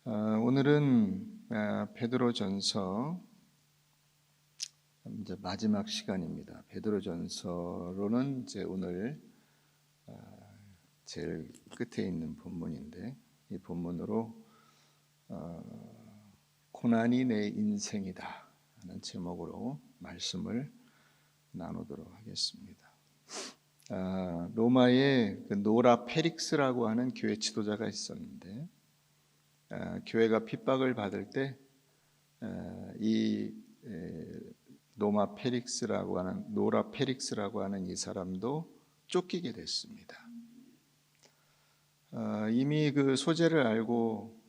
오늘은 베드로전서 이제 마지막 시간입니다. 베드로전서로는 이제 오늘 제일 끝에 있는 본문인데, 이 본문으로 고난이 내 인생이다 하는 제목으로 말씀을 나누도록 하겠습니다. 로마에 그 노라 페릭스라고 하는 교회 지도자가 있었는데, 교회가 핍박을 받을 때 이 노라 페릭스라고 하는 이 사람도 쫓기게 됐습니다. 이미 그 소재를 알고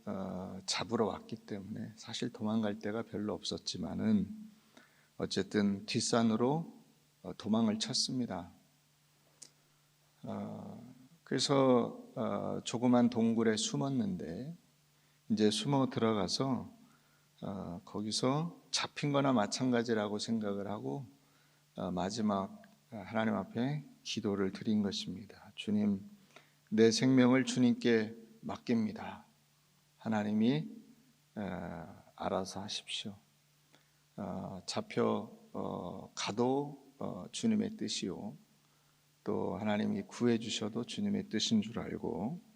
잡으러 왔기 때문에 사실 도망갈 데가 별로 없었지만은 어쨌든 뒷산으로 도망을 쳤습니다. 그래서 조그만 동굴에 숨었는데, 이제 숨어 들어가서 거기서 잡힌 거나 마찬가지라고 생각을 하고 마지막 하나님 앞에 기도를 드린 것입니다. 주님, 내 생명을 주님께 맡깁니다. 하나님이 알아서 하십시오. 잡혀 가도 주님의 뜻이요, 또 하나님이 구해 주셔도 주님의 뜻인 줄 알고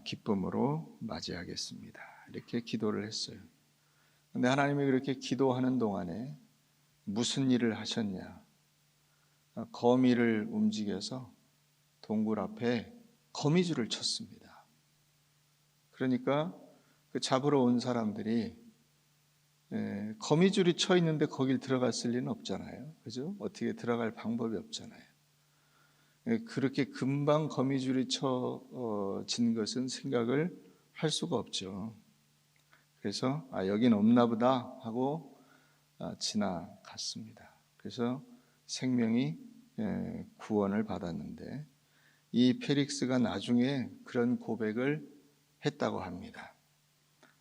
기쁨으로 맞이하겠습니다. 이렇게 기도를 했어요. 근데 하나님이 그렇게 기도하는 동안에 무슨 일을 하셨냐? 거미를 움직여서 동굴 앞에 거미줄을 쳤습니다. 그러니까 그 잡으러 온 사람들이 거미줄이 쳐 있는데 거길 들어갔을 리는 없잖아요. 그죠? 어떻게 들어갈 방법이 없잖아요. 그렇게 금방 거미줄이 쳐진 것은 생각을 할 수가 없죠. 그래서 여긴 없나 보다 하고 지나갔습니다. 그래서 생명이 구원을 받았는데, 이 페릭스가 나중에 그런 고백을 했다고 합니다.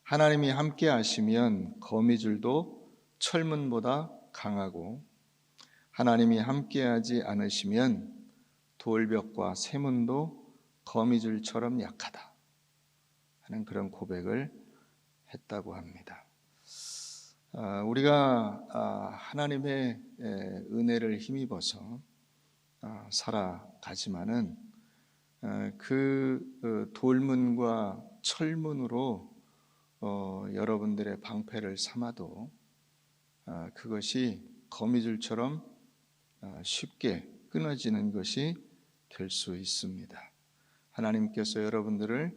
하나님이 함께 하시면 거미줄도 철문보다 강하고, 하나님이 함께하지 않으시면 돌벽과 쇠문도 거미줄처럼 약하다 하는 그런 고백을 했다고 합니다. 우리가 하나님의 은혜를 힘입어서 살아가지만은 그 돌문과 철문으로 여러분들의 방패를 삼아도 그것이 거미줄처럼 쉽게 끊어지는 것이 될 수 있습니다. 하나님께서 여러분들을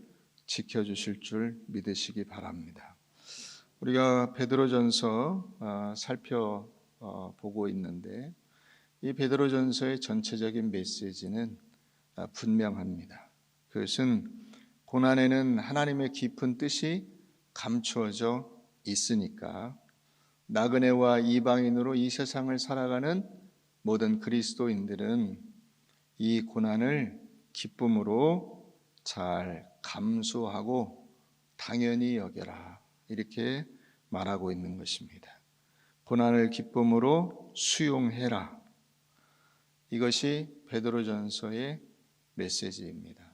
지켜주실 줄 믿으시기 바랍니다. 우리가 베드로전서 살펴보고 있는데, 이 베드로전서의 전체적인 메시지는 분명합니다. 그것은 고난에는 하나님의 깊은 뜻이 감추어져 있으니까 나그네와 이방인으로 이 세상을 살아가는 모든 그리스도인들은 이 고난을 기쁨으로 잘 감수하고 당연히 여겨라, 이렇게 말하고 있는 것입니다. 고난을 기쁨으로 수용해라. 이것이 베드로전서의 메시지입니다.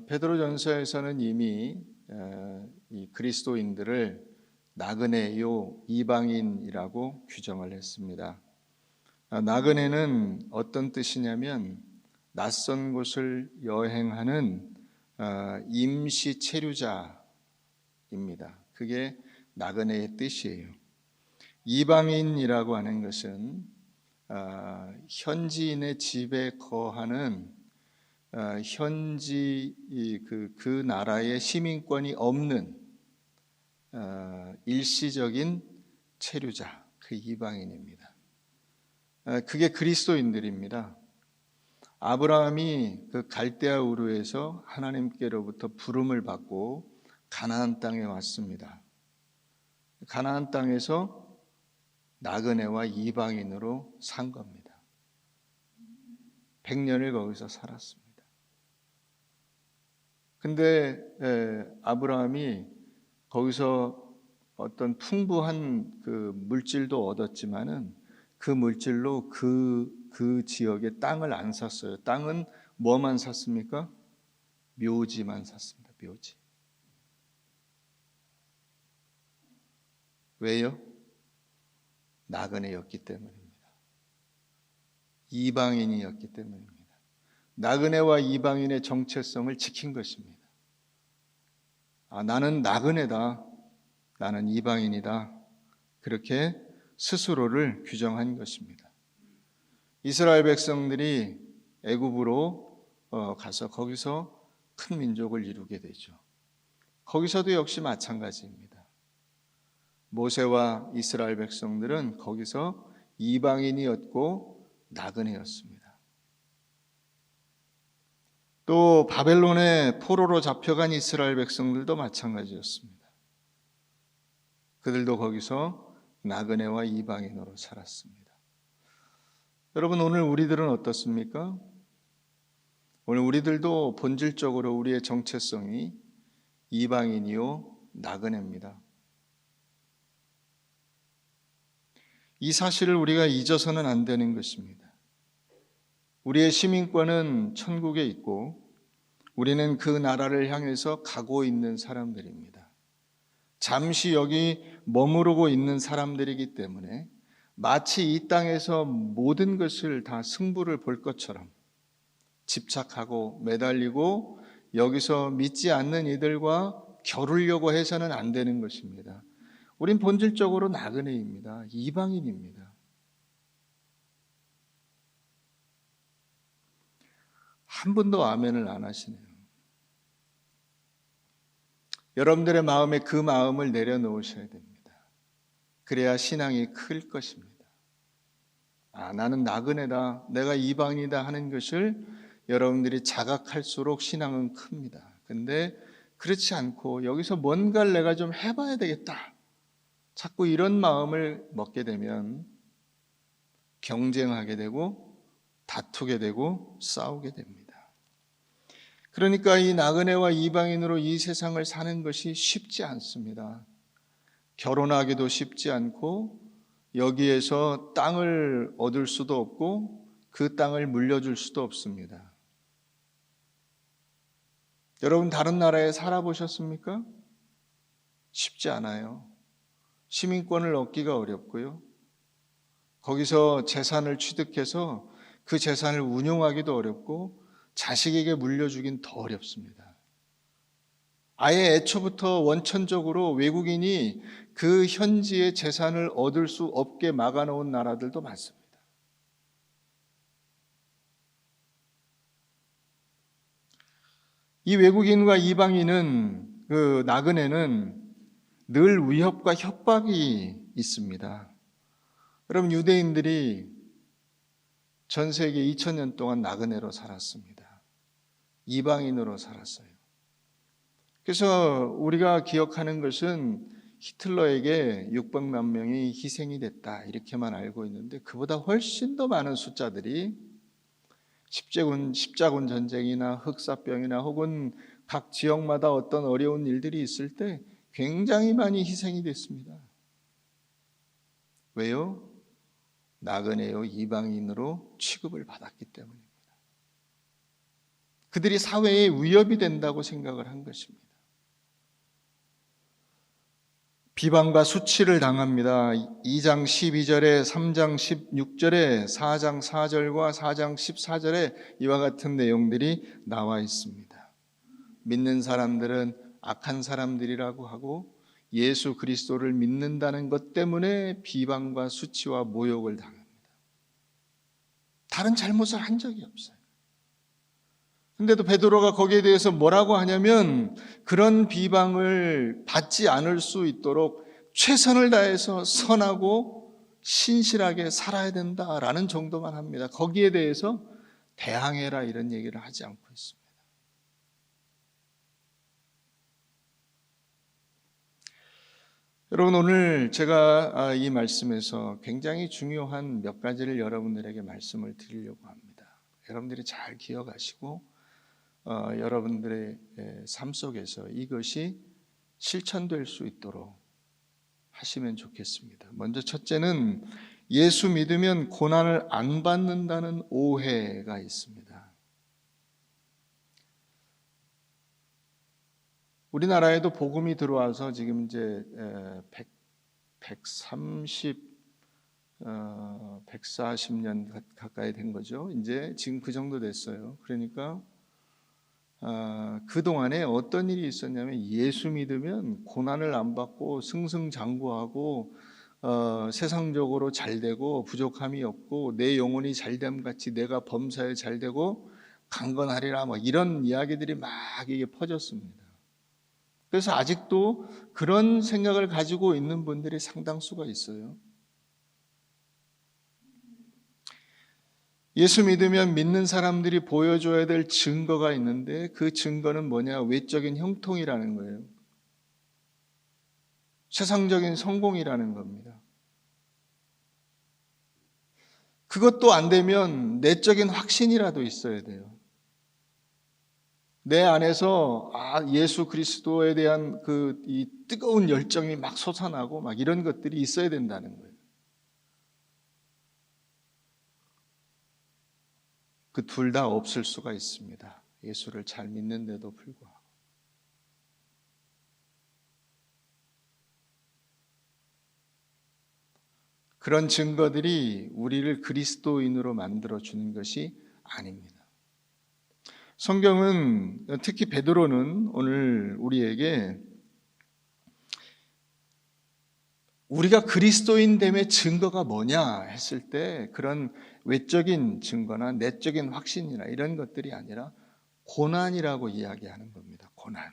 베드로전서에서는 이미 이 그리스도인들을 나그네요, 이방인이라고 규정을 했습니다. 나그네는 어떤 뜻이냐면 낯선 곳을 여행하는 임시 체류자입니다. 그게 나그네의 뜻이에요. 이방인이라고 하는 것은 현지인의 집에 거하는 현지 그 나라의 시민권이 없는 일시적인 체류자, 그 이방인입니다. 그게 그리스도인들입니다. 아브라함이 그 갈대아 우르에서 하나님께로부터 부름을 받고 가나안 땅에 왔습니다. 가나안 땅에서 나그네와 이방인으로 산 겁니다. 100년을 거기서 살았습니다. 근데 아브라함이 거기서 어떤 풍부한 그 물질도 얻었지만은 그 물질로 그 지역의 땅을 안 샀어요. 땅은 뭐만 샀습니까? 묘지만 샀습니다. 묘지. 왜요? 나그네였기 때문입니다. 이방인이었기 때문입니다. 나그네와 이방인의 정체성을 지킨 것입니다. 나는 나그네다. 나는 이방인이다. 그렇게 스스로를 규정한 것입니다. 이스라엘 백성들이 애굽으로 가서 거기서 큰 민족을 이루게 되죠. 거기서도 역시 마찬가지입니다. 모세와 이스라엘 백성들은 거기서 이방인이었고 나그네였습니다. 또 바벨론의 포로로 잡혀간 이스라엘 백성들도 마찬가지였습니다. 그들도 거기서 나그네와 이방인으로 살았습니다. 여러분, 오늘 우리들은 어떻습니까? 오늘 우리들도 본질적으로 우리의 정체성이 이방인이요 나그네입니다. 이 사실을 우리가 잊어서는 안 되는 것입니다. 우리의 시민권은 천국에 있고 우리는 그 나라를 향해서 가고 있는 사람들입니다. 잠시 여기 머무르고 있는 사람들이기 때문에 마치 이 땅에서 모든 것을 다 승부를 볼 것처럼 집착하고 매달리고 여기서 믿지 않는 이들과 겨루려고 해서는 안 되는 것입니다. 우린 본질적으로 나그네입니다. 이방인입니다. 한 분도 아멘을 안 하시네요. 여러분들의 마음에 그 마음을 내려놓으셔야 됩니다. 그래야 신앙이 클 것입니다. 나는 나그네다, 내가 이방이다 하는 것을 여러분들이 자각할수록 신앙은 큽니다. 근데 그렇지 않고 여기서 뭔가를 내가 좀 해봐야 되겠다, 자꾸 이런 마음을 먹게 되면 경쟁하게 되고 다투게 되고 싸우게 됩니다. 그러니까 이 나그네와 이방인으로 이 세상을 사는 것이 쉽지 않습니다. 결혼하기도 쉽지 않고 여기에서 땅을 얻을 수도 없고 그 땅을 물려줄 수도 없습니다. 여러분, 다른 나라에 살아보셨습니까? 쉽지 않아요. 시민권을 얻기가 어렵고요. 거기서 재산을 취득해서 그 재산을 운용하기도 어렵고 자식에게 물려주긴 더 어렵습니다. 아예 애초부터 원천적으로 외국인이 그 현지의 재산을 얻을 수 없게 막아놓은 나라들도 많습니다. 이 외국인과 이방인은, 그 나그네는 늘 위협과 협박이 있습니다. 여러분, 유대인들이 전 세계 2000년 동안 나그네로 살았습니다. 이방인으로 살았어요. 그래서 우리가 기억하는 것은 히틀러에게 600만 명이 희생이 됐다, 이렇게만 알고 있는데 그보다 훨씬 더 많은 숫자들이 십자군 전쟁이나 흑사병이나 혹은 각 지역마다 어떤 어려운 일들이 있을 때 굉장히 많이 희생이 됐습니다. 왜요? 나그네요 이방인으로 취급을 받았기 때문입니다. 그들이 사회에 위협이 된다고 생각을 한 것입니다. 비방과 수치를 당합니다. 2장 12절에 3장 16절에 4장 4절과 4장 14절에 이와 같은 내용들이 나와 있습니다. 믿는 사람들은 악한 사람들이라고 하고 예수 그리스도를 믿는다는 것 때문에 비방과 수치와 모욕을 당합니다. 다른 잘못을 한 적이 없어요. 근데도 베드로가 거기에 대해서 뭐라고 하냐면 그런 비방을 받지 않을 수 있도록 최선을 다해서 선하고 신실하게 살아야 된다라는 정도만 합니다. 거기에 대해서 대항해라 이런 얘기를 하지 않고 있습니다. 여러분, 오늘 제가 이 말씀에서 굉장히 중요한 몇 가지를 여러분들에게 말씀을 드리려고 합니다. 여러분들이 잘 기억하시고 여러분들의 삶 속에서 이것이 실천될 수 있도록 하시면 좋겠습니다. 먼저 첫째는 예수 믿으면 고난을 안 받는다는 오해가 있습니다. 우리나라에도 복음이 들어와서 지금 이제 140년 가까이 된 거죠. 이제 지금 그 정도 됐어요. 그러니까 그동안에 어떤 일이 있었냐면 예수 믿으면 고난을 안 받고 승승장구하고 세상적으로 잘 되고 부족함이 없고 내 영혼이 잘됨 같이 내가 범사에 잘 되고 강건하리라 뭐 이런 이야기들이 막 이게 퍼졌습니다. 그래서 아직도 그런 생각을 가지고 있는 분들이 상당수가 있어요. 예수 믿으면 믿는 사람들이 보여줘야 될 증거가 있는데 그 증거는 뭐냐? 외적인 형통이라는 거예요. 세상적인 성공이라는 겁니다. 그것도 안 되면 내적인 확신이라도 있어야 돼요. 내 안에서 예수 그리스도에 대한 이 뜨거운 열정이 막 솟아나고 막 이런 것들이 있어야 된다는 거예요. 그 둘 다 없을 수가 있습니다. 예수를 잘 믿는데도 불구하고. 그런 증거들이 우리를 그리스도인으로 만들어 주는 것이 아닙니다. 성경은 특히 베드로는 오늘 우리에게 우리가 그리스도인됨의 증거가 뭐냐 했을 때 그런 외적인 증거나 내적인 확신이나 이런 것들이 아니라 고난이라고 이야기하는 겁니다. 고난.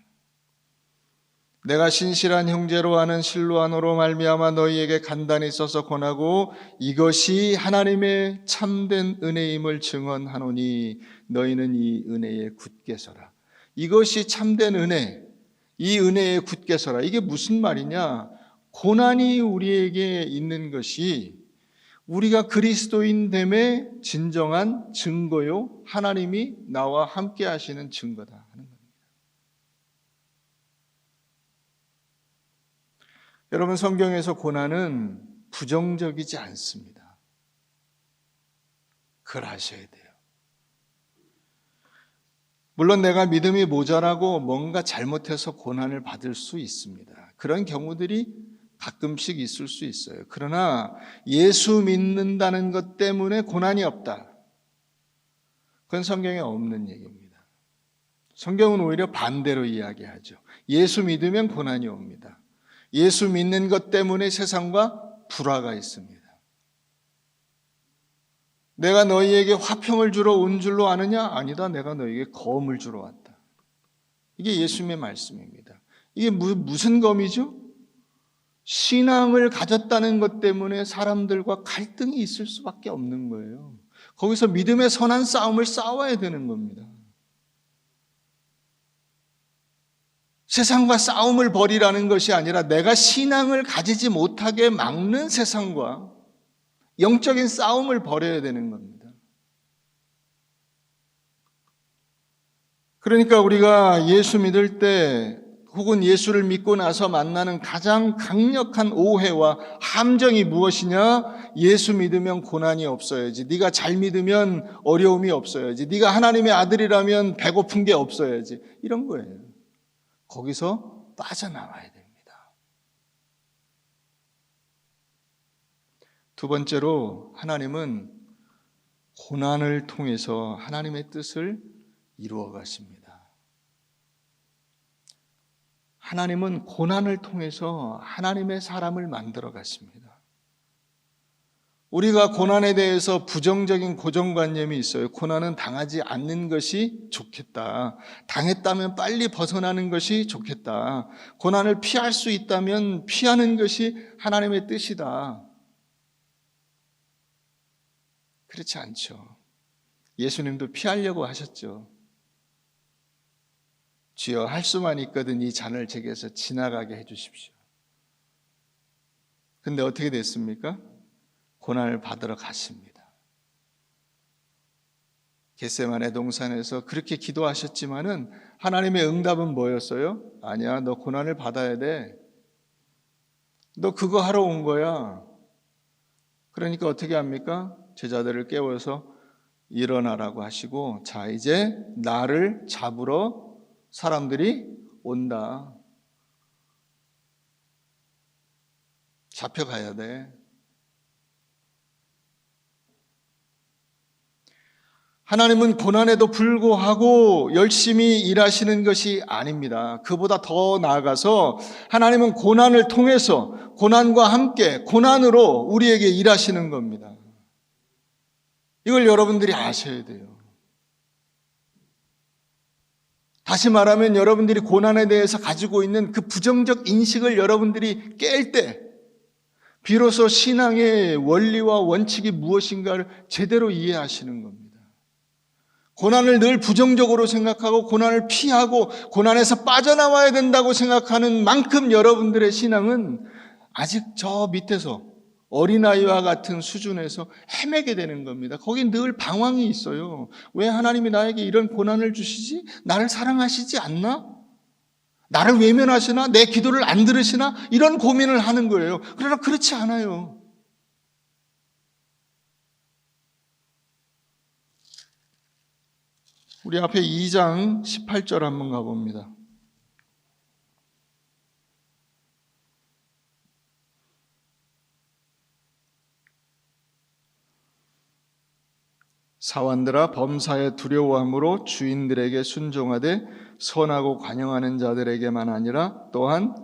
내가 신실한 형제로 하는 실로아노로 말미암아 너희에게 간단히 써서 권하고 이것이 하나님의 참된 은혜임을 증언하노니 너희는 이 은혜에 굳게 서라. 이것이 참된 은혜, 이 은혜에 굳게 서라. 이게 무슨 말이냐? 고난이 우리에게 있는 것이 우리가 그리스도인됨의 진정한 증거요, 하나님이 나와 함께 하시는 증거다 하는 겁니다. 여러분, 성경에서 고난은 부정적이지 않습니다. 그걸 아셔야 돼요. 물론 내가 믿음이 모자라고 뭔가 잘못해서 고난을 받을 수 있습니다. 그런 경우들이 가끔씩 있을 수 있어요. 그러나 예수 믿는다는 것 때문에 고난이 없다. 그건 성경에 없는 얘기입니다. 성경은 오히려 반대로 이야기하죠. 예수 믿으면 고난이 옵니다. 예수 믿는 것 때문에 세상과 불화가 있습니다. 내가 너희에게 화평을 주러 온 줄로 아느냐? 아니다. 내가 너희에게 검을 주러 왔다. 이게 예수님의 말씀입니다. 이게 무슨 검이죠? 신앙을 가졌다는 것 때문에 사람들과 갈등이 있을 수밖에 없는 거예요. 거기서 믿음의 선한 싸움을 싸워야 되는 겁니다. 세상과 싸움을 벌이라는 것이 아니라 내가 신앙을 가지지 못하게 막는 세상과 영적인 싸움을 벌여야 되는 겁니다. 그러니까 우리가 예수 믿을 때 혹은 예수를 믿고 나서 만나는 가장 강력한 오해와 함정이 무엇이냐? 예수 믿으면 고난이 없어야지. 네가 잘 믿으면 어려움이 없어야지. 네가 하나님의 아들이라면 배고픈 게 없어야지. 이런 거예요. 거기서 빠져나와야 됩니다. 두 번째로 하나님은 고난을 통해서 하나님의 뜻을 이루어 가십니다. 하나님은 고난을 통해서 하나님의 사람을 만들어 갔습니다. 우리가 고난에 대해서 부정적인 고정관념이 있어요. 고난은 당하지 않는 것이 좋겠다. 당했다면 빨리 벗어나는 것이 좋겠다. 고난을 피할 수 있다면 피하는 것이 하나님의 뜻이다. 그렇지 않죠. 예수님도 피하려고 하셨죠. 주여 할 수만 있거든 이 잔을 제게서 지나가게 해주십시오. 근데 어떻게 됐습니까? 고난을 받으러 갔습니다. 겟세마네 동산에서 그렇게 기도하셨지만은 하나님의 응답은 뭐였어요? 아니야, 너 고난을 받아야 돼. 너 그거 하러 온 거야. 그러니까 어떻게 합니까? 제자들을 깨워서 일어나라고 하시고, 자 이제 나를 잡으러 사람들이 온다. 잡혀가야 돼. 하나님은 고난에도 불구하고 열심히 일하시는 것이 아닙니다. 그보다 더 나아가서 하나님은 고난을 통해서 고난과 함께 고난으로 우리에게 일하시는 겁니다. 이걸 여러분들이 아셔야 돼요. 다시 말하면 여러분들이 고난에 대해서 가지고 있는 그 부정적 인식을 여러분들이 깰 때 비로소 신앙의 원리와 원칙이 무엇인가를 제대로 이해하시는 겁니다. 고난을 늘 부정적으로 생각하고 고난을 피하고 고난에서 빠져나와야 된다고 생각하는 만큼 여러분들의 신앙은 아직 저 밑에서 어린아이와 같은 수준에서 헤매게 되는 겁니다. 거기 늘 방황이 있어요. 왜 하나님이 나에게 이런 고난을 주시지? 나를 사랑하시지 않나? 나를 외면하시나? 내 기도를 안 들으시나? 이런 고민을 하는 거예요. 그러나 그렇지 않아요. 우리 앞에 2장 18절 한번 가봅니다. 사환들아 범사에 두려워함으로 주인들에게 순종하되 선하고 관용하는 자들에게만 아니라 또한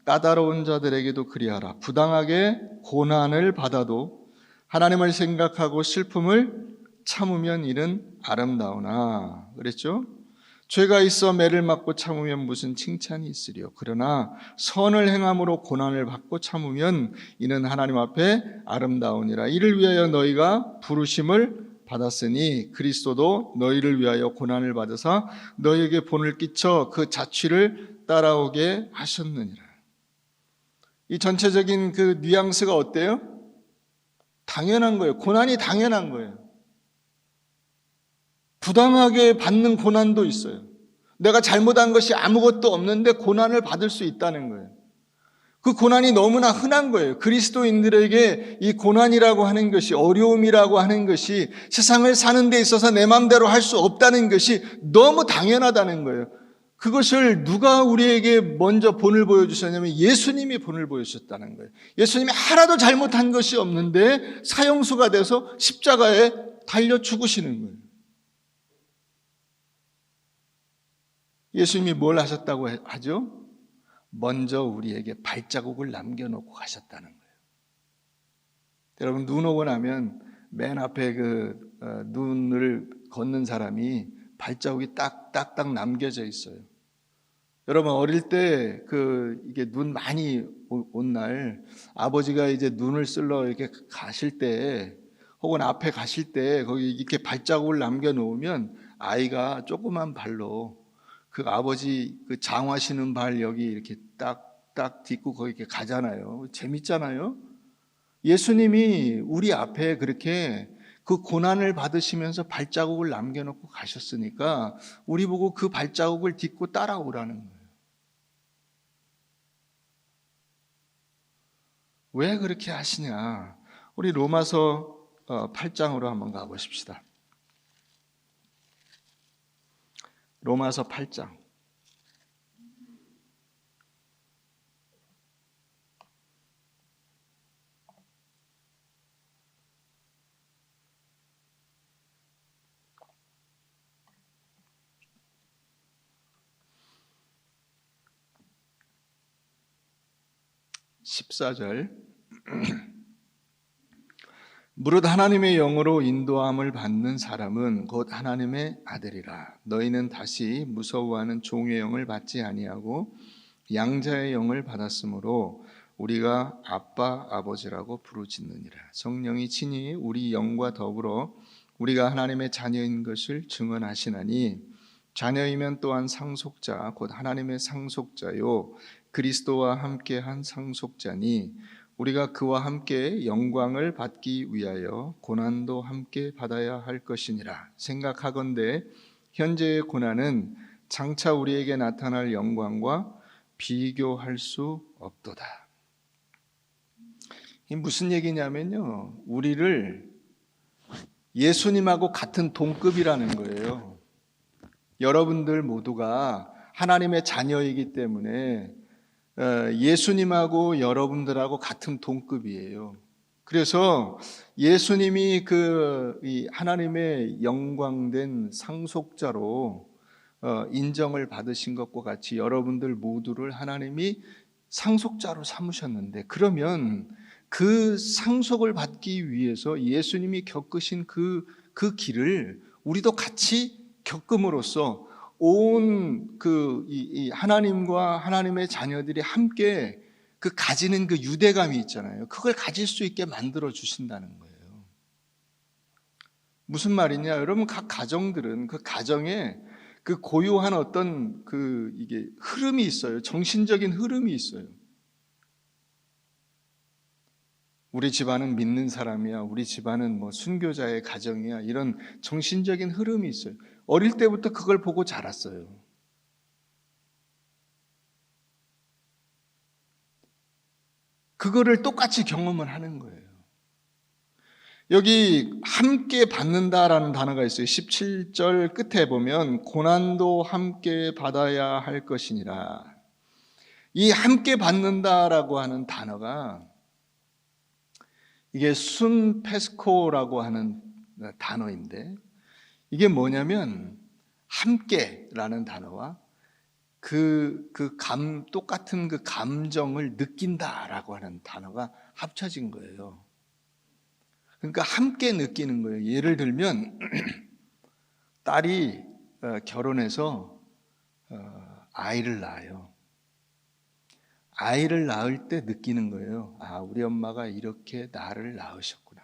까다로운 자들에게도 그리하라. 부당하게 고난을 받아도 하나님을 생각하고 슬픔을 참으면 이는 아름다우나. 그랬죠? 죄가 있어 매를 맞고 참으면 무슨 칭찬이 있으리요. 그러나 선을 행함으로 고난을 받고 참으면 이는 하나님 앞에 아름다우니라. 이를 위하여 너희가 부르심을 받았으니 그리스도도 너희를 위하여 고난을 받으사 너희에게 본을 끼쳐 그 자취를 따라오게 하셨느니라. 이 전체적인 그 뉘앙스가 어때요? 당연한 거예요. 고난이 당연한 거예요. 부당하게 받는 고난도 있어요. 내가 잘못한 것이 아무것도 없는데 고난을 받을 수 있다는 거예요. 그 고난이 너무나 흔한 거예요. 그리스도인들에게 이 고난이라고 하는 것이, 어려움이라고 하는 것이 세상을 사는 데 있어서 내 마음대로 할 수 없다는 것이 너무 당연하다는 거예요. 그것을 누가 우리에게 먼저 본을 보여주셨냐면 예수님이 본을 보여주셨다는 거예요. 예수님이 하나도 잘못한 것이 없는데 사형수가 돼서 십자가에 달려 죽으시는 거예요. 예수님이 뭘 하셨다고 하죠? 먼저 우리에게 발자국을 남겨놓고 가셨다는 거예요. 여러분, 눈 오고 나면 맨 앞에 눈을 걷는 사람이 발자국이 딱딱딱 남겨져 있어요. 여러분, 어릴 때 이게 눈 많이 온 날 아버지가 이제 눈을 쓸러 이렇게 가실 때 혹은 앞에 가실 때 거기 이렇게 발자국을 남겨놓으면 아이가 조그만 발로 그 아버지 그 장화시는 발 여기 이렇게 딱딱 딛고 거기 이렇게 가잖아요. 재밌잖아요. 예수님이 우리 앞에 그렇게 그 고난을 받으시면서 발자국을 남겨놓고 가셨으니까 우리 보고 그 발자국을 딛고 따라오라는 거예요. 왜 그렇게 하시냐? 우리 로마서 8장으로 한번 가보십시다. 로마서 8장. (14절) 무릇 하나님의 영으로 인도함을 받는 사람은 곧 하나님의 아들이라. 너희는 다시 무서워하는 종의 영을 받지 아니하고 양자의 영을 받았으므로 우리가 아빠 아버지라고 부르짖느니라. 성령이 친히 우리 영과 더불어 우리가 하나님의 자녀인 것을 증언하시나니 자녀이면 또한 상속자 곧 하나님의 상속자요 그리스도와 함께한 상속자니 우리가 그와 함께 영광을 받기 위하여 고난도 함께 받아야 할 것이니라. 생각하건대 현재의 고난은 장차 우리에게 나타날 영광과 비교할 수 없도다. 이 무슨 얘기냐면요, 우리를 예수님하고 같은 동급이라는 거예요. 여러분들 모두가 하나님의 자녀이기 때문에 예수님하고 여러분들하고 같은 동급이에요. 그래서 예수님이 이 하나님의 영광된 상속자로 인정을 받으신 것과 같이 여러분들 모두를 하나님이 상속자로 삼으셨는데, 그러면 그 상속을 받기 위해서 예수님이 겪으신 그 길을 우리도 같이 겪음으로써 온 이 하나님과 하나님의 자녀들이 함께 가지는 그 유대감이 있잖아요. 그걸 가질 수 있게 만들어 주신다는 거예요. 무슨 말이냐? 여러분, 각 가정들은 그 가정에 그 고유한 어떤 이게 흐름이 있어요. 정신적인 흐름이 있어요. 우리 집안은 믿는 사람이야. 우리 집안은 뭐 순교자의 가정이야. 이런 정신적인 흐름이 있어요. 어릴 때부터 그걸 보고 자랐어요. 그거를 똑같이 경험을 하는 거예요. 여기 함께 받는다라는 단어가 있어요. 17절 끝에 보면 고난도 함께 받아야 할 것이니라. 이 함께 받는다라고 하는 단어가 이게 순 페스코라고 하는 단어인데, 이게 뭐냐면 함께라는 단어와 똑같은 그 감정을 느낀다라고 하는 단어가 합쳐진 거예요. 그러니까 함께 느끼는 거예요. 예를 들면 딸이 결혼해서 아이를 낳아요. 아이를 낳을 때 느끼는 거예요. 아, 우리 엄마가 이렇게 나를 낳으셨구나.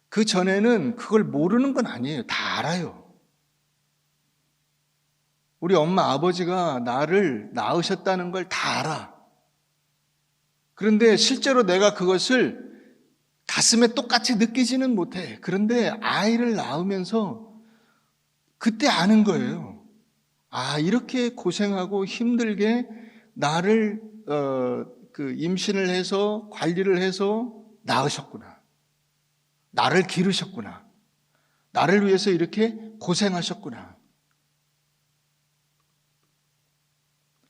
그 전에는 그걸 모르는 건 아니에요. 다 알아요. 우리 엄마 아버지가 나를 낳으셨다는 걸 다 알아. 그런데 실제로 내가 그것을 가슴에 똑같이 느끼지는 못해. 그런데 아이를 낳으면서 그때 아는 거예요. 아, 이렇게 고생하고 힘들게 나를 임신을 해서 관리를 해서 낳으셨구나. 나를 기르셨구나. 나를 위해서 이렇게 고생하셨구나.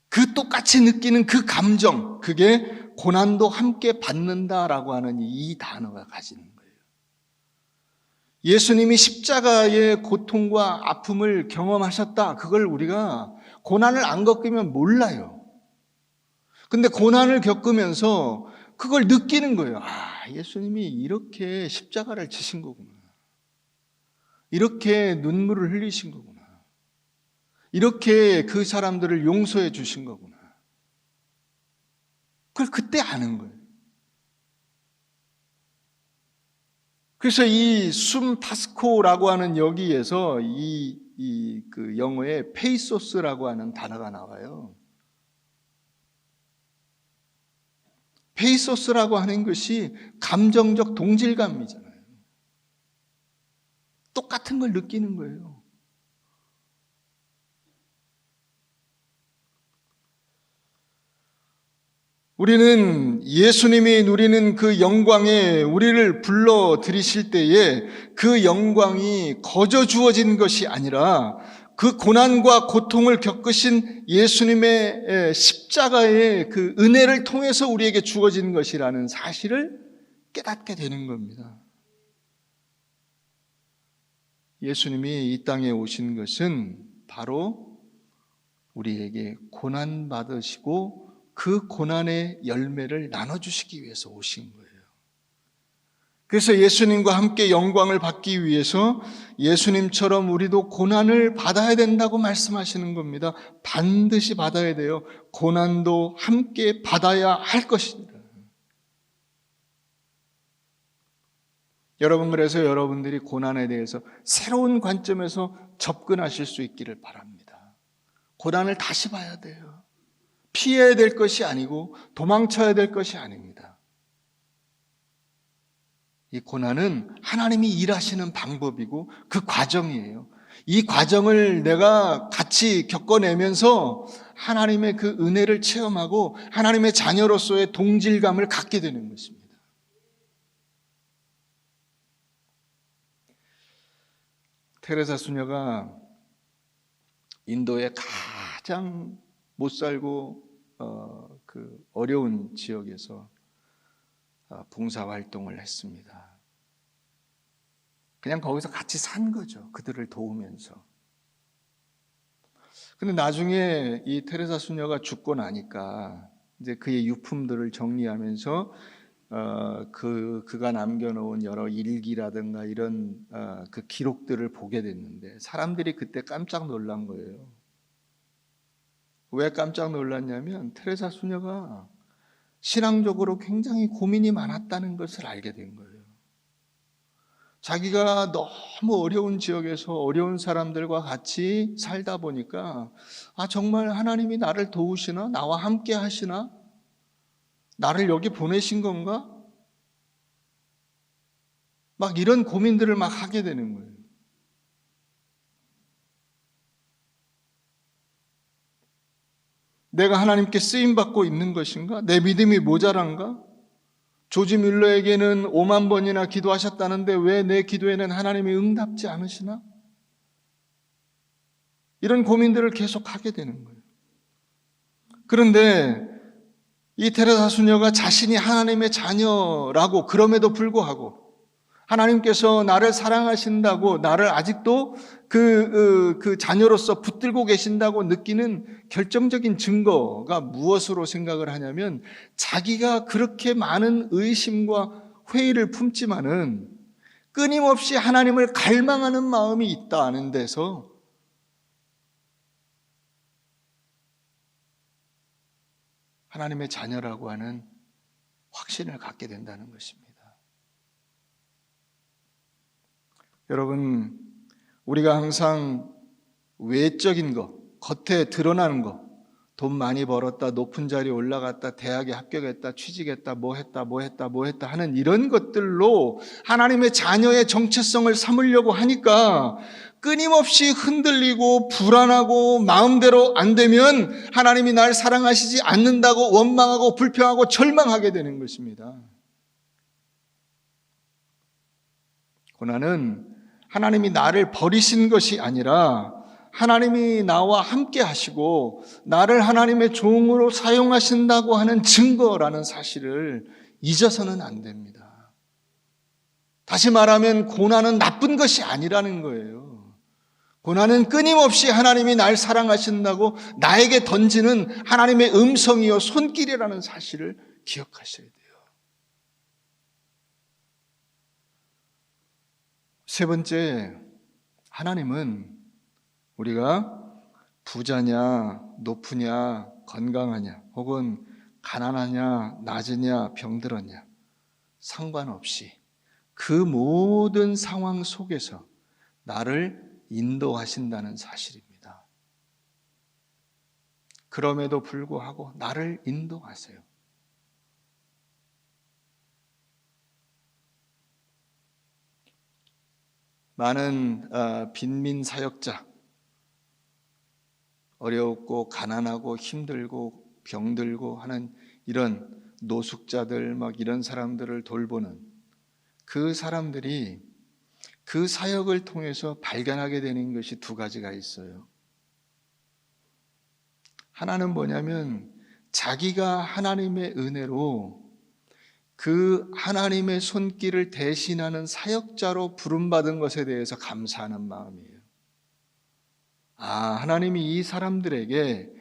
그 똑같이 느끼는 그 감정, 그게 고난도 함께 받는다라고 하는 이 단어가 가지는 거예요. 예수님이 십자가의 고통과 아픔을 경험하셨다. 그걸 우리가 고난을 안 겪으면 몰라요. 근데 고난을 겪으면서 그걸 느끼는 거예요. 아, 예수님이 이렇게 십자가를 지신 거구나. 이렇게 눈물을 흘리신 거구나. 이렇게 그 사람들을 용서해 주신 거구나. 그걸 그때 아는 거예요. 그래서 이 숨 파스코라고 하는 여기에서 그 영어에 페이소스라고 하는 단어가 나와요. 페이소스라고 하는 것이 감정적 동질감이잖아요. 똑같은 걸 느끼는 거예요. 우리는 예수님이 누리는 그 영광에 우리를 불러 들이실 때에 그 영광이 거저 주어진 것이 아니라 그 고난과 고통을 겪으신 예수님의 십자가의 그 은혜를 통해서 우리에게 주어진 것이라는 사실을 깨닫게 되는 겁니다. 예수님이 이 땅에 오신 것은 바로 우리에게 고난 받으시고 그 고난의 열매를 나눠주시기 위해서 오신 거예요. 그래서 예수님과 함께 영광을 받기 위해서 예수님처럼 우리도 고난을 받아야 된다고 말씀하시는 겁니다. 반드시 받아야 돼요. 고난도 함께 받아야 할 것입니다. 여러분, 그래서 여러분들이 고난에 대해서 새로운 관점에서 접근하실 수 있기를 바랍니다. 고난을 다시 봐야 돼요. 피해야 될 것이 아니고 도망쳐야 될 것이 아닙니다. 이 고난은 하나님이 일하시는 방법이고 그 과정이에요. 이 과정을 내가 같이 겪어내면서 하나님의 그 은혜를 체험하고 하나님의 자녀로서의 동질감을 갖게 되는 것입니다. 테레사 수녀가 인도의 가장 못 살고 그 어려운 지역에서 봉사활동을 했습니다. 그냥 거기서 같이 산 거죠. 그들을 도우면서. 근데 나중에 이 테레사 수녀가 죽고 나니까 이제 그의 유품들을 정리하면서 그가 남겨놓은 여러 일기라든가 이런 그 기록들을 보게 됐는데 사람들이 그때 깜짝 놀란 거예요. 왜 깜짝 놀랐냐면 테레사 수녀가 신앙적으로 굉장히 고민이 많았다는 것을 알게 된 거예요. 자기가 너무 어려운 지역에서 어려운 사람들과 같이 살다 보니까 정말 하나님이 나를 도우시나? 나와 함께 하시나? 나를 여기 보내신 건가? 막 이런 고민들을 막 하게 되는 거예요. 내가 하나님께 쓰임받고 있는 것인가? 내 믿음이 모자란가? 조지 뮬러에게는 5만 번이나 기도하셨다는데 왜 내 기도에는 하나님이 응답지 않으시나? 이런 고민들을 계속 하게 되는 거예요. 그런데 이 테레사 수녀가 자신이 하나님의 자녀라고 그럼에도 불구하고 하나님께서 나를 사랑하신다고 나를 아직도 그 자녀로서 붙들고 계신다고 느끼는 결정적인 증거가 무엇으로 생각을 하냐면 자기가 그렇게 많은 의심과 회의를 품지만은 끊임없이 하나님을 갈망하는 마음이 있다는 데서 하나님의 자녀라고 하는 확신을 갖게 된다는 것입니다. 여러분, 우리가 항상 외적인 것, 겉에 드러나는 것, 돈 많이 벌었다, 높은 자리에 올라갔다, 대학에 합격했다, 취직했다, 뭐 했다 하는 이런 것들로 하나님의 자녀의 정체성을 삼으려고 하니까 끊임없이 흔들리고 불안하고 마음대로 안 되면 하나님이 날 사랑하시지 않는다고 원망하고 불평하고 절망하게 되는 것입니다. 고난은 하나님이 나를 버리신 것이 아니라 하나님이 나와 함께 하시고 나를 하나님의 종으로 사용하신다고 하는 증거라는 사실을 잊어서는 안 됩니다. 다시 말하면 고난은 나쁜 것이 아니라는 거예요. 고난은 끊임없이 하나님이 날 사랑하신다고 나에게 던지는 하나님의 음성이요 손길이라는 사실을 기억하셔야 돼요. 세 번째, 하나님은 우리가 부자냐, 높으냐, 건강하냐, 혹은 가난하냐, 낮으냐, 병들었냐 상관없이 그 모든 상황 속에서 나를 인도하신다는 사실입니다. 그럼에도 불구하고 나를 인도하세요. 많은 빈민 사역자, 어렵고 가난하고 힘들고 병들고 하는 이런 노숙자들 막 이런 사람들을 돌보는 그 사람들이 그 사역을 통해서 발견하게 되는 것이 두 가지가 있어요. 하나는 뭐냐면 자기가 하나님의 은혜로 그 하나님의 손길을 대신하는 사역자로 부름받은 것에 대해서 감사하는 마음이에요. 하나님이 이 사람들에게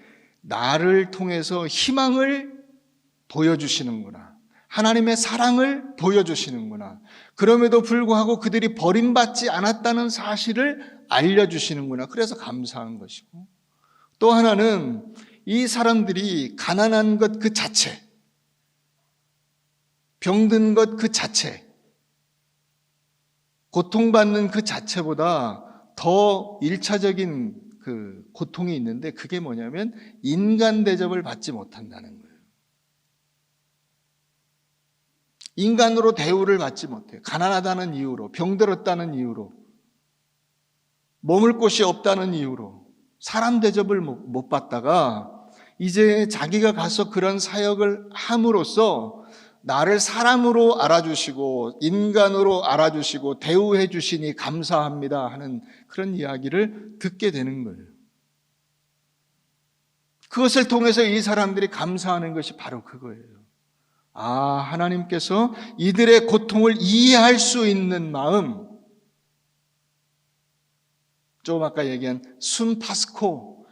나를 통해서 희망을 보여주시는구나. 하나님의 사랑을 보여주시는구나. 그럼에도 불구하고 그들이 버림받지 않았다는 사실을 알려주시는구나. 그래서 감사한 것이고, 또 하나는 이 사람들이 가난한 것 그 자체, 병든 것 그 자체, 고통받는 그 자체보다 더 1차적인 그 고통이 있는데 그게 뭐냐면 인간 대접을 받지 못한다는 거예요. 인간으로 대우를 받지 못해요. 가난하다는 이유로, 병들었다는 이유로, 머물 곳이 없다는 이유로 사람 대접을 못 받다가 이제 자기가 가서 그런 사역을 함으로써 나를 사람으로 알아주시고 인간으로 알아주시고 대우해 주시니 감사합니다 하는 그런 이야기를 듣게 되는 거예요. 그것을 통해서 이 사람들이 감사하는 것이 바로 그거예요. 하나님께서 이들의 고통을 이해할 수 있는 마음, 좀 아까 얘기한 순파스코,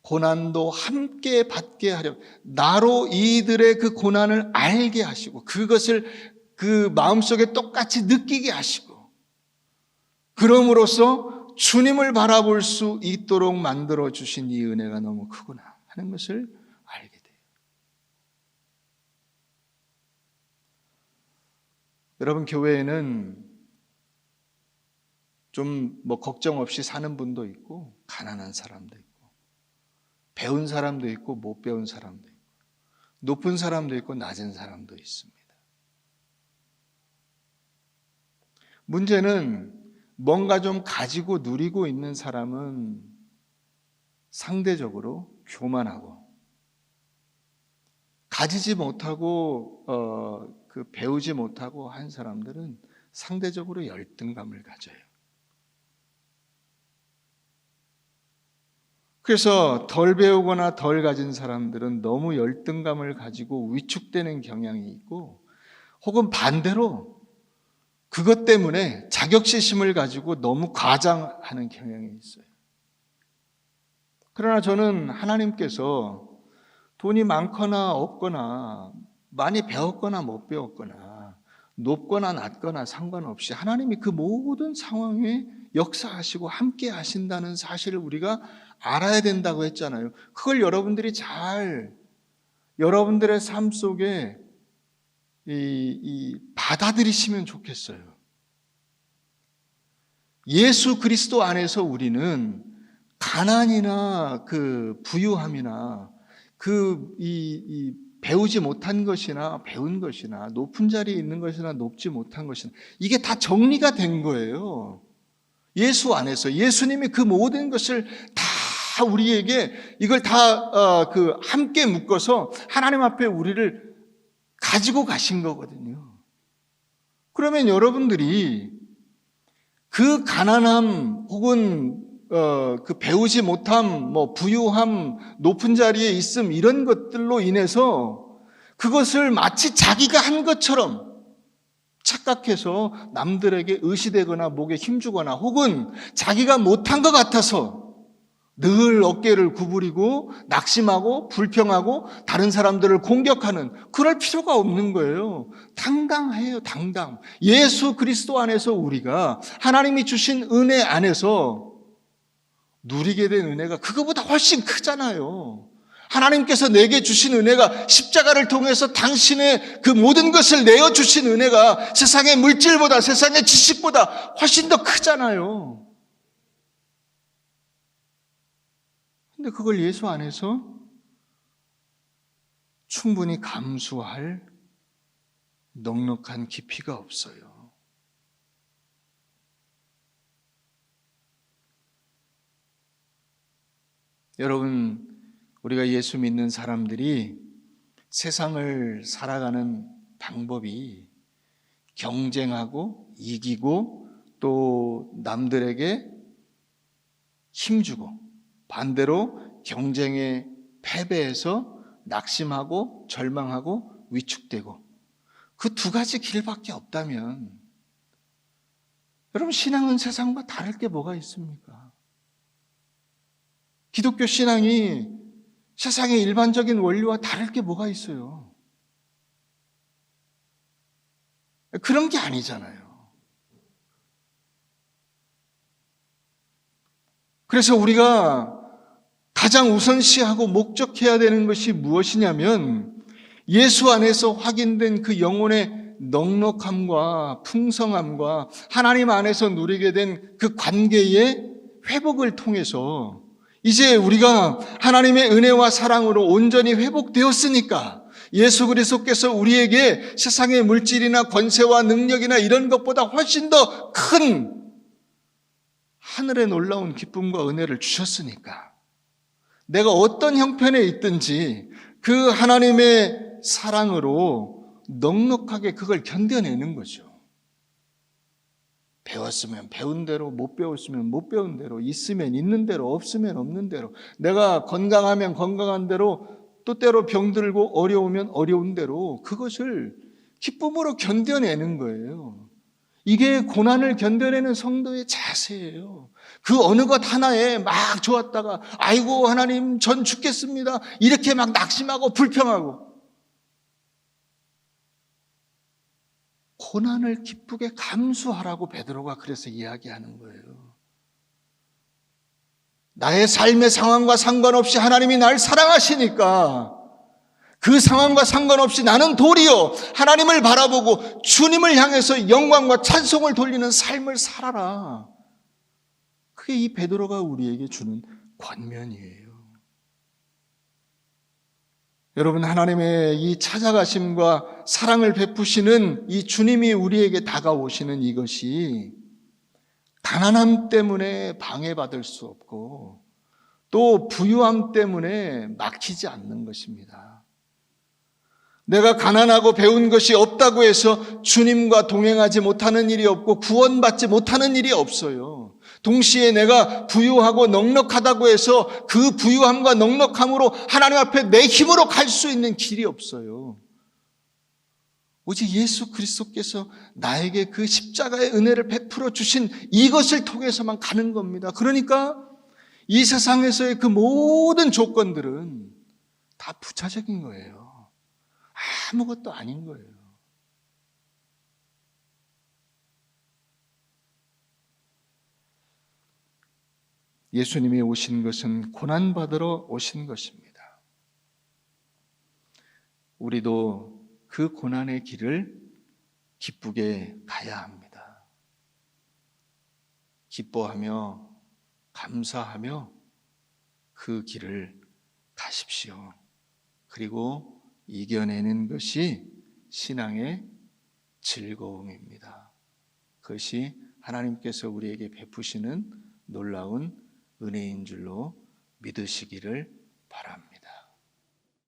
고난도 함께 받게 하려, 나로 이들의 그 고난을 알게 하시고 그것을 그 마음속에 똑같이 느끼게 하시고, 그럼으로써 주님을 바라볼 수 있도록 만들어 주신 이 은혜가 너무 크구나 하는 것을 알게 돼요. 여러분, 교회에는 좀 걱정 없이 사는 분도 있고, 가난한 사람도 있고, 배운 사람도 있고, 못 배운 사람도 있고, 높은 사람도 있고, 낮은 사람도 있습니다. 문제는 뭔가 좀 가지고 누리고 있는 사람은 상대적으로 교만하고, 가지지 못하고 배우지 못하고 한 사람들은 상대적으로 열등감을 가져요. 그래서 덜 배우거나 덜 가진 사람들은 너무 열등감을 가지고 위축되는 경향이 있고, 혹은 반대로 그것 때문에 자격지심을 가지고 너무 과장하는 경향이 있어요. 그러나 저는 하나님께서 돈이 많거나 없거나, 많이 배웠거나 못 배웠거나, 높거나 낮거나 상관없이 하나님이 그 모든 상황에 역사하시고 함께 하신다는 사실을 우리가 알아야 된다고 했잖아요. 그걸 여러분들이 잘 여러분들의 삶 속에 받아들이시면 좋겠어요. 예수 그리스도 안에서 우리는 가난이나 그 부유함이나 배우지 못한 것이나 배운 것이나 높은 자리에 있는 것이나 높지 못한 것이나 이게 다 정리가 된 거예요. 예수 안에서 예수님이 그 모든 것을 다 우리에게 이걸 다 함께 묶어서 하나님 앞에 우리를 가지고 가신 거거든요. 그러면 여러분들이 그 가난함 혹은 그 배우지 못함, 부유함, 높은 자리에 있음 이런 것들로 인해서 그것을 마치 자기가 한 것처럼 착각해서 남들에게 의시되거나 목에 힘주거나 혹은 자기가 못한 것 같아서 늘 어깨를 구부리고 낙심하고 불평하고 다른 사람들을 공격하는, 그럴 필요가 없는 거예요. 당당해요, 당당. 예수 그리스도 안에서 우리가 하나님이 주신 은혜 안에서 누리게 된 은혜가 그거보다 훨씬 크잖아요. 하나님께서 내게 주신 은혜가, 십자가를 통해서 당신의 그 모든 것을 내어주신 은혜가 세상의 물질보다, 세상의 지식보다 훨씬 더 크잖아요. 근데 그걸 예수 안에서 충분히 감수할 넉넉한 깊이가 없어요. 여러분, 우리가 예수 믿는 사람들이 세상을 살아가는 방법이 경쟁하고 이기고 또 남들에게 힘주고, 반대로 경쟁에 패배해서 낙심하고 절망하고 위축되고, 그 두 가지 길밖에 없다면 여러분, 신앙은 세상과 다를 게 뭐가 있습니까? 기독교 신앙이 세상의 일반적인 원리와 다를 게 뭐가 있어요? 그런 게 아니잖아요. 그래서 우리가 가장 우선시하고 목적해야 되는 것이 무엇이냐면, 예수 안에서 확인된 그 영혼의 넉넉함과 풍성함과 하나님 안에서 누리게 된 그 관계의 회복을 통해서 이제 우리가 하나님의 은혜와 사랑으로 온전히 회복되었으니까 예수 그리스도께서 우리에게 세상의 물질이나 권세와 능력이나 이런 것보다 훨씬 더 큰 하늘의 놀라운 기쁨과 은혜를 주셨으니까 내가 어떤 형편에 있든지 그 하나님의 사랑으로 넉넉하게 그걸 견뎌내는 거죠. 배웠으면 배운 대로, 못 배웠으면 못 배운 대로, 있으면 있는 대로, 없으면 없는 대로, 내가 건강하면 건강한 대로, 또 때로 병들고 어려우면 어려운 대로 그것을 기쁨으로 견뎌내는 거예요. 이게 고난을 견뎌내는 성도의 자세예요. 그 어느 것 하나에 막 좋았다가 아이고 하나님 전 죽겠습니다 이렇게 막 낙심하고 불평하고, 고난을 기쁘게 감수하라고 베드로가 그래서 이야기하는 거예요. 나의 삶의 상황과 상관없이 하나님이 날 사랑하시니까 그 상황과 상관없이 나는 도리어 하나님을 바라보고 주님을 향해서 영광과 찬송을 돌리는 삶을 살아라. 그게 이 베드로가 우리에게 주는 권면이에요. 여러분, 하나님의 이 찾아가심과 사랑을 베푸시는 이 주님이 우리에게 다가오시는 이것이 가난함 때문에 방해받을 수 없고 또 부유함 때문에 막히지 않는 것입니다. 내가 가난하고 배운 것이 없다고 해서 주님과 동행하지 못하는 일이 없고 구원받지 못하는 일이 없어요. 동시에 내가 부유하고 넉넉하다고 해서 그 부유함과 넉넉함으로 하나님 앞에 내 힘으로 갈 수 있는 길이 없어요. 오직 예수 그리스도께서 나에게 그 십자가의 은혜를 베풀어 주신 이것을 통해서만 가는 겁니다. 그러니까 이 세상에서의 그 모든 조건들은 다 부차적인 거예요. 아무것도 아닌 거예요. 예수님이 오신 것은 고난받으러 오신 것입니다. 우리도 그 고난의 길을 기쁘게 가야 합니다. 기뻐하며 감사하며 그 길을 가십시오. 그리고 이겨내는 것이 신앙의 즐거움입니다. 그것이 하나님께서 우리에게 베푸시는 놀라운 은혜인 줄로 믿으시기를 바랍니다.